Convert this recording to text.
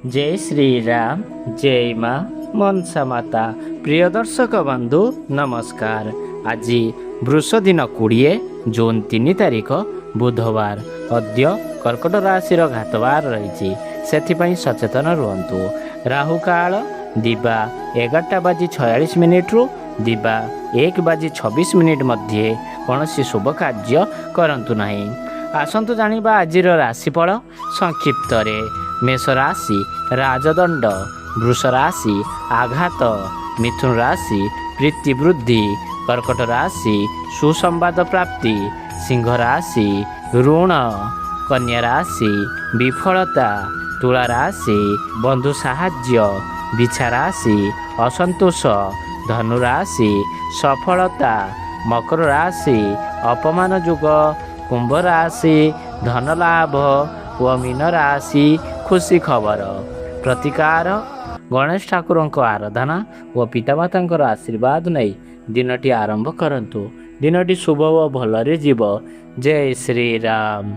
जय श्री राम जय माँ मनसा माता प्रिय दर्शक बंधु नमस्कार। आज वृष दिन 20 जून 3 तारिख बुधवार अद्य कर्कट राशि घातवार रही से सचेतन रुहतु। राहु काल दिबा 11:46 रु दिबा 1:26 मध्य कौन शुभ कार्य करंतु नहीं। आसंतु जानिबा आजिर राशिफल संक्षिप्त रे। मेष राशि राजदंड, वृष राशि आघात, मिथुन राशि प्रीति वृद्धि, कर्कट राशि सुसंवाद प्राप्ति, सिंह राशि ऋण, कन्या राशि विफलता, तुला राशि बंधु साहाय्य, बिछा राशि असंतोष, धनु राशि सफलता, मकर राशि अपमान युग, कुंभ राशि धन लाभ व मीन राशि खुशी खबर। प्रतिकार गणेश ठाकुर आराधना व पितामाता आशीर्वाद नहीं दिनटी आरंभ करंतु। दिनटी शुभ व भलरे जीव। जय श्री राम।